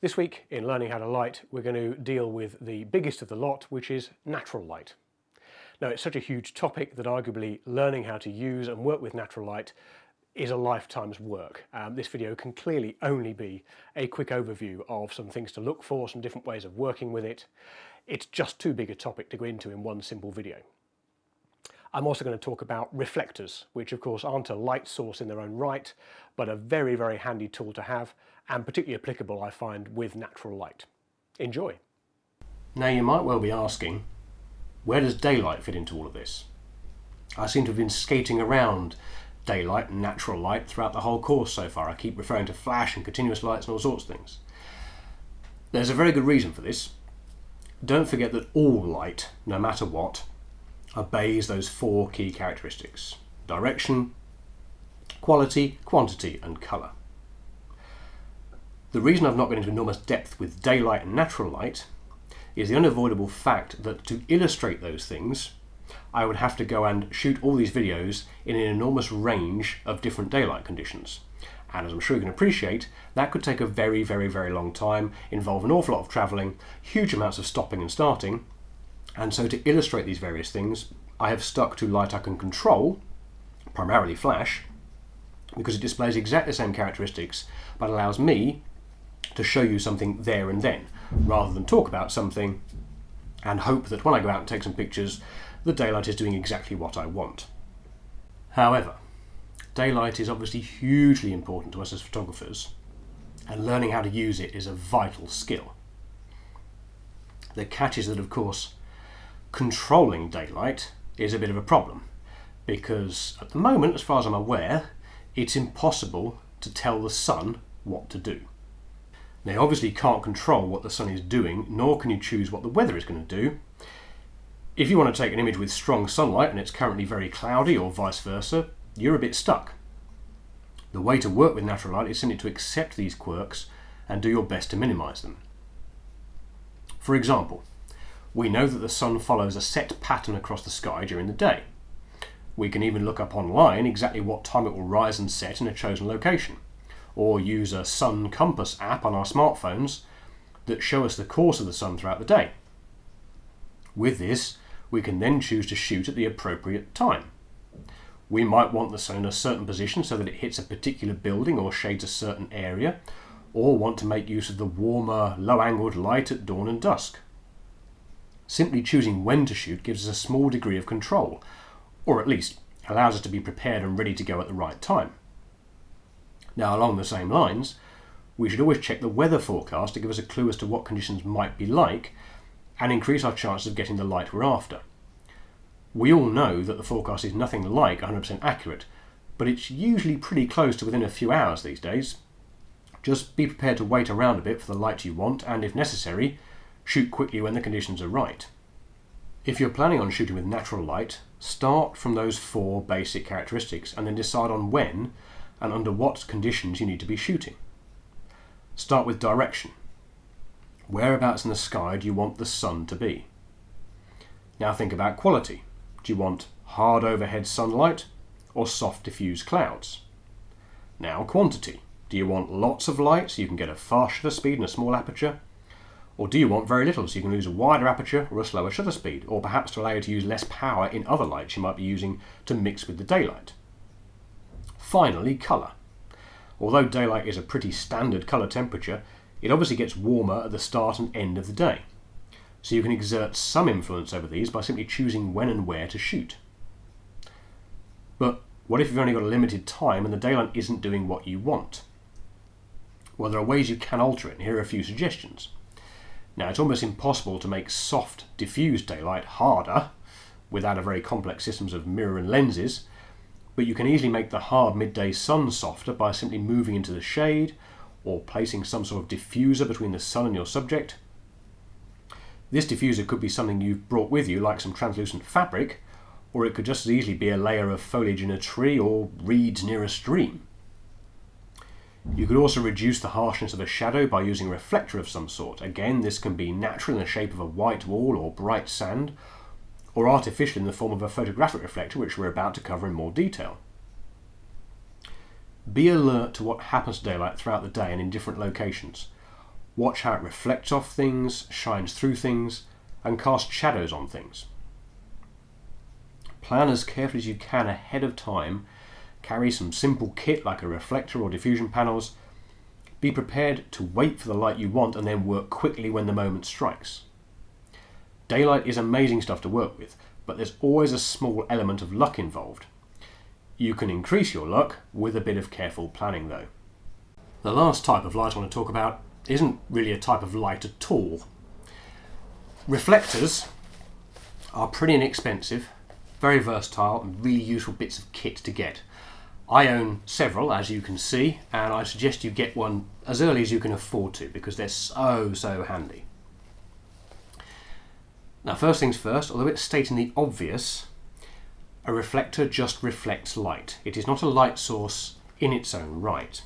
This week in Learning How to Light, we're going to deal with the biggest of the lot, which is natural light. Now, it's such a huge topic that arguably learning how to use and work with natural light is a lifetime's work. This video can clearly only be a quick overview of some things to look for, some different ways of working with it. It's just too big a topic to go into in one simple video. I'm also going to talk about reflectors, which of course aren't a light source in their own right, but a very, very handy tool to have, and particularly applicable, I find, with natural light. Enjoy. Now you might well be asking, where does daylight fit into all of this? I seem to have been skating around daylight and natural light throughout the whole course so far. I keep referring to flash and continuous lights and all sorts of things. There's a very good reason for this. Don't forget that all light, no matter what, obeys those four key characteristics: direction, quality, quantity and colour. The reason I've not gone into enormous depth with daylight and natural light is the unavoidable fact that to illustrate those things I would have to go and shoot all these videos in an enormous range of different daylight conditions. And as I'm sure you can appreciate, that could take a very, very, very long time, involve an awful lot of travelling, huge amounts of stopping and starting. And so to illustrate these various things, I have stuck to light I can control, primarily flash, because it displays exactly the same characteristics, but allows me to show you something there and then, rather than talk about something and hope that when I go out and take some pictures, the daylight is doing exactly what I want. However, daylight is obviously hugely important to us as photographers, and learning how to use it is a vital skill. The catch is that, of course, controlling daylight is a bit of a problem, because at the moment, as far as I'm aware, it's impossible to tell the sun what to do. Now, you obviously can't control what the sun is doing, nor can you choose what the weather is going to do. If you want to take an image with strong sunlight and it's currently very cloudy, or vice versa, you're a bit stuck. The way to work with natural light is simply to accept these quirks and do your best to minimise them. For example, we know that the sun follows a set pattern across the sky during the day. We can even look up online exactly what time it will rise and set in a chosen location, or use a sun compass app on our smartphones that show us the course of the sun throughout the day. With this, we can then choose to shoot at the appropriate time. We might want the sun in a certain position so that it hits a particular building or shades a certain area, or want to make use of the warmer, low-angled light at dawn and dusk. Simply choosing when to shoot gives us a small degree of control, or at least allows us to be prepared and ready to go at the right time. Now, along the same lines, we should always check the weather forecast to give us a clue as to what conditions might be like and increase our chances of getting the light we're after. We all know that the forecast is nothing like 100% accurate, but it's usually pretty close to within a few hours these days. Just be prepared to wait around a bit for the light you want, and if necessary, shoot quickly when the conditions are right. If you're planning on shooting with natural light, start from those four basic characteristics and then decide on when and under what conditions you need to be shooting. Start with direction. Whereabouts in the sky do you want the sun to be? Now think about quality. Do you want hard overhead sunlight or soft diffuse clouds? Now quantity. Do you want lots of light so you can get a fast shutter speed and a small aperture? Or do you want very little so you can use a wider aperture or a slower shutter speed, or perhaps to allow you to use less power in other lights you might be using to mix with the daylight? Finally, colour. Although daylight is a pretty standard colour temperature, it obviously gets warmer at the start and end of the day. So you can exert some influence over these by simply choosing when and where to shoot. But what if you've only got a limited time and the daylight isn't doing what you want? Well, there are ways you can alter it, and here are a few suggestions. Now, it's almost impossible to make soft, diffuse daylight harder without a very complex systems of mirror and lenses, but you can easily make the hard midday sun softer by simply moving into the shade or placing some sort of diffuser between the sun and your subject. This diffuser could be something you've brought with you, like some translucent fabric, or it could just as easily be a layer of foliage in a tree or reeds near a stream. You could also reduce the harshness of a shadow by using a reflector of some sort. Again, this can be natural in the shape of a white wall or bright sand, or artificial in the form of a photographic reflector, which we're about to cover in more detail. Be alert to what happens to daylight throughout the day and in different locations. Watch how it reflects off things, shines through things, and casts shadows on things. Plan as carefully as you can ahead of time. Carry some simple kit like a reflector or diffusion panels. Be prepared to wait for the light you want and then work quickly when the moment strikes. Daylight is amazing stuff to work with, but there's always a small element of luck involved. You can increase your luck with a bit of careful planning though. The last type of light I want to talk about isn't really a type of light at all. Reflectors are pretty inexpensive, very versatile and really useful bits of kit to get. I own several, as you can see, and I suggest you get one as early as you can afford to because they're so handy. Now, first things first, although it's stating the obvious, a reflector just reflects light. It is not a light source in its own right.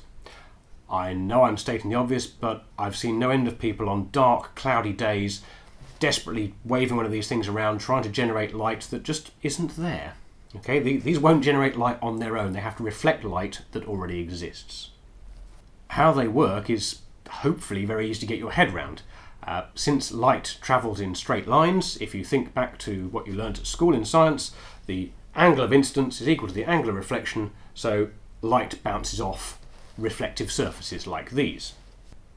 I know I'm stating the obvious, but I've seen no end of people on dark, cloudy days desperately waving one of these things around, trying to generate light that just isn't there. Okay, these won't generate light on their own. They have to reflect light that already exists. How they work is hopefully very easy to get your head around. Since light travels in straight lines, if you think back to what you learnt at school in science, the angle of incidence is equal to the angle of reflection, so light bounces off reflective surfaces like these.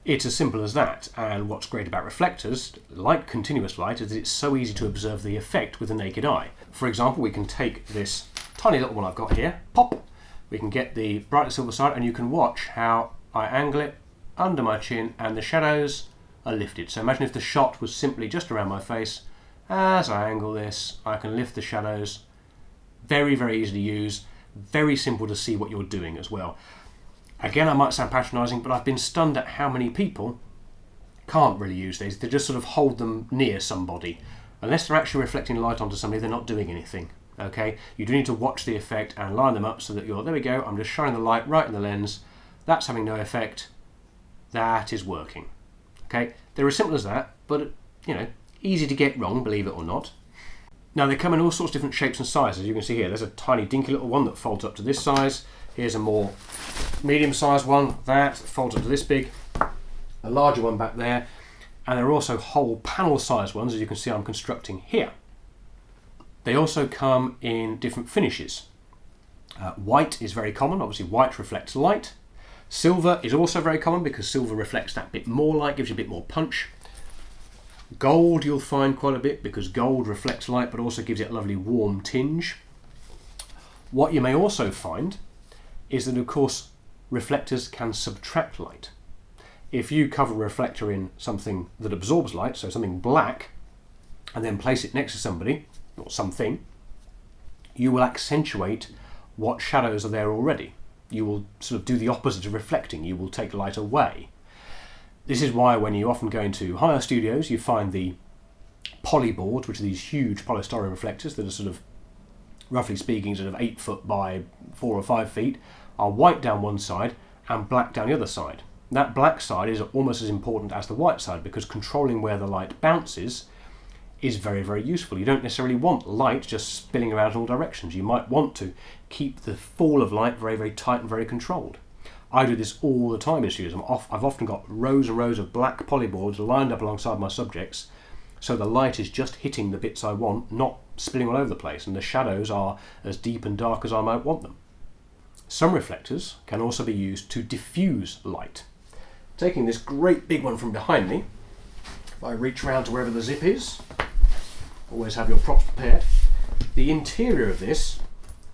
It's as simple as that, and what's great about reflectors, like continuous light, is that it's so easy to observe the effect with the naked eye. For example, we can take this tiny little one I've got here, pop, we can get the brightest silver side, and you can watch how I angle it under my chin and the shadows are lifted. So imagine if the shot was simply just around my face. As I angle this, I can lift the shadows. Very easy to use, very simple to see what you're doing as well. Again, I might sound patronising, but I've been stunned at how many people can't really use these. They just sort of hold them near somebody. Unless they're actually reflecting light onto somebody, they're not doing anything. Okay, you do need to watch the effect and line them up so that there we go, I'm just shining the light right in the lens. That's having no effect. That is working. Okay, they're as simple as that, but easy to get wrong, believe it or not. Now they come in all sorts of different shapes and sizes. You can see here, there's a tiny dinky little one that folds up to this size. Here's a more medium-sized one, that folds up to this big. A larger one back there. And there are also whole panel-sized ones, as you can see I'm constructing here. They also come in different finishes. White is very common, obviously white reflects light. Silver is also very common because silver reflects that bit more light, gives you a bit more punch. Gold you'll find quite a bit because gold reflects light but also gives it a lovely warm tinge. What you may also find is that of course reflectors can subtract light. If you cover a reflector in something that absorbs light, so something black, and then place it next to somebody or something, you will accentuate what shadows are there already. You will sort of do the opposite of reflecting. You will take light away. This is why when you often go into higher studios, you find the poly boards, which are these huge polystyrene reflectors that are sort of, roughly speaking, sort of 8 foot by 4 or 5 feet, are white down one side and black down the other side. That black side is almost as important as the white side because controlling where the light bounces is very useful. You don't necessarily want light just spilling around in all directions. You might want to keep the fall of light very tight and very controlled. I do this all the time in studios. I've often got rows and rows of black polyboards lined up alongside my subjects so the light is just hitting the bits I want, not spilling all over the place, and the shadows are as deep and dark as I might want them. Some reflectors can also be used to diffuse light. Taking this great big one from behind me, if I reach around to wherever the zip is, always have your props prepared, the interior of this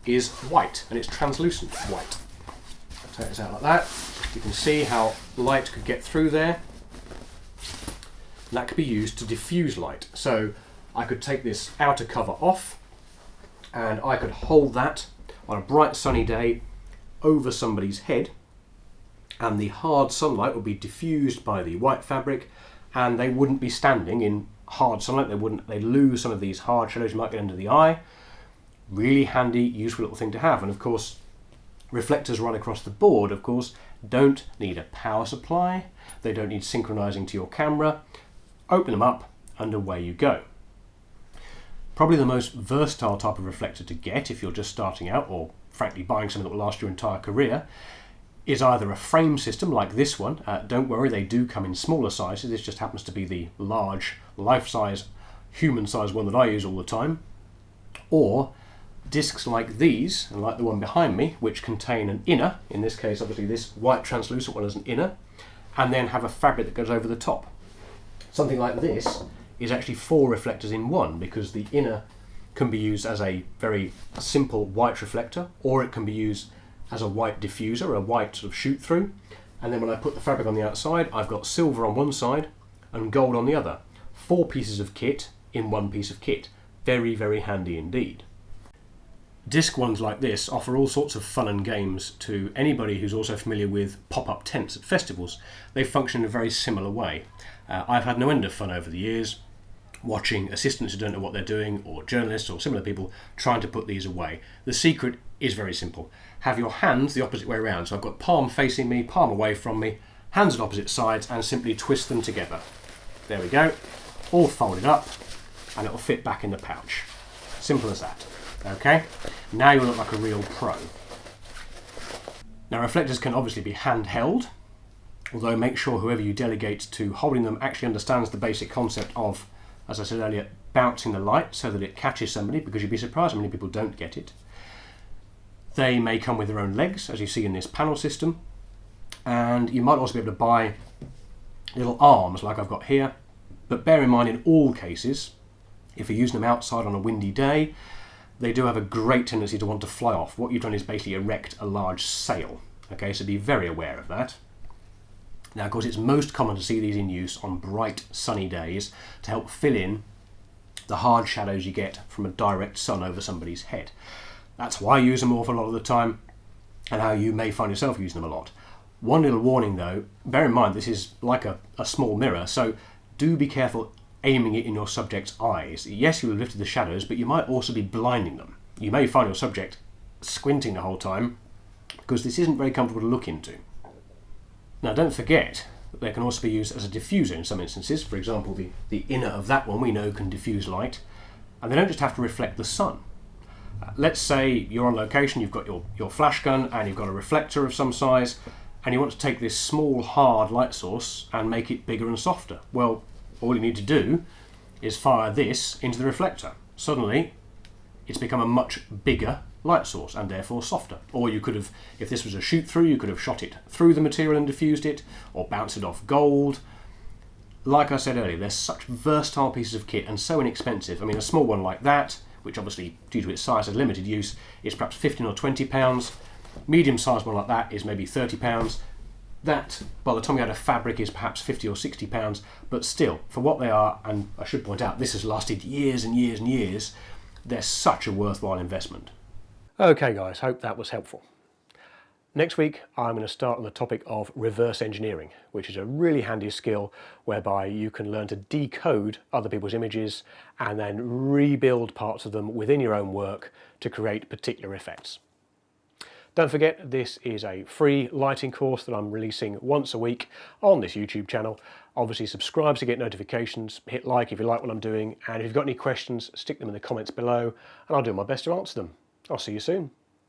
is white and it's translucent white. I'll take this out like that. You can see how light could get through there. And that could be used to diffuse light. So I could take this outer cover off and I could hold that on a bright sunny day over somebody's head, and the hard sunlight would be diffused by the white fabric and they wouldn't be standing in hard sunlight. They'd lose some of these hard shadows you might get under the eye. Really handy, useful little thing to have. And of course, reflectors right across the board, of course, don't need a power supply. They don't need synchronizing to your camera. Open them up and away you go. Probably the most versatile type of reflector to get if you're just starting out or frankly buying something that will last your entire career is either a frame system like this one. Don't worry, they do come in smaller sizes. This just happens to be the large, life-size, human-size one that I use all the time. Or discs like these, and like the one behind me, which contain an inner, in this case obviously this white translucent one is an inner, and then have a fabric that goes over the top. Something like this is actually 4 reflectors in one, because the inner can be used as a very simple white reflector, or it can be used as a white diffuser, a white sort of shoot through. And then when I put the fabric on the outside, I've got silver on one side and gold on the other. 4 pieces of kit in one piece of kit. Very, very handy indeed. Disc ones like this offer all sorts of fun and games to anybody who's also familiar with pop-up tents at festivals. They function in a very similar way. I've had no end of fun over the years watching assistants who don't know what they're doing, or journalists or similar people trying to put these away. The secret is very simple. Have your hands the opposite way around. So I've got palm facing me, palm away from me, hands at opposite sides, and simply twist them together. There we go. All folded up, and it'll fit back in the pouch. Simple as that. Okay, now you look like a real pro. Now reflectors can obviously be handheld, although make sure whoever you delegate to holding them actually understands the basic concept of, as I said earlier, bouncing the light so that it catches somebody, because you'd be surprised how many people don't get it. They may come with their own legs, as you see in this panel system, and you might also be able to buy little arms like I've got here, but bear in mind in all cases, if you're using them outside on a windy day, they do have a great tendency to want to fly off. What you've done is basically erect a large sail. Okay, so be very aware of that. Now, of course, it's most common to see these in use on bright, sunny days to help fill in the hard shadows you get from a direct sun over somebody's head. That's why I use them an awful lot of the time, and how you may find yourself using them a lot. One little warning though, bear in mind this is like a small mirror, so do be careful aiming it in your subject's eyes. Yes, you will lift the shadows, but you might also be blinding them. You may find your subject squinting the whole time, because this isn't very comfortable to look into. Now don't forget that they can also be used as a diffuser in some instances. For example, the inner of that one we know can diffuse light, and they don't just have to reflect the sun. Let's say you're on location, you've got your flash gun and you've got a reflector of some size, and you want to take this small hard light source and make it bigger and softer. Well, all you need to do is fire this into the reflector. Suddenly it's become a much bigger light source and therefore softer. Or you could have, if this was a shoot through, you could have shot it through the material and diffused it, or bounced it off gold. Like I said earlier, they're such versatile pieces of kit and so inexpensive. I mean, a small one like that, which obviously due to its size has limited use, is perhaps 15 or 20 pounds. Medium sized one like that is maybe 30 pounds. That, by the time you add a fabric, is perhaps 50 or 60 pounds, but still, for what they are, and I should point out, this has lasted years and years and years, they're such a worthwhile investment. Okay guys, hope that was helpful. Next week, I'm going to start on the topic of reverse engineering, which is a really handy skill whereby you can learn to decode other people's images and then rebuild parts of them within your own work to create particular effects. Don't forget, this is a free lighting course that I'm releasing once a week on this YouTube channel. Obviously subscribe to get notifications, hit like if you like what I'm doing, and if you've got any questions, stick them in the comments below and I'll do my best to answer them. I'll see you soon.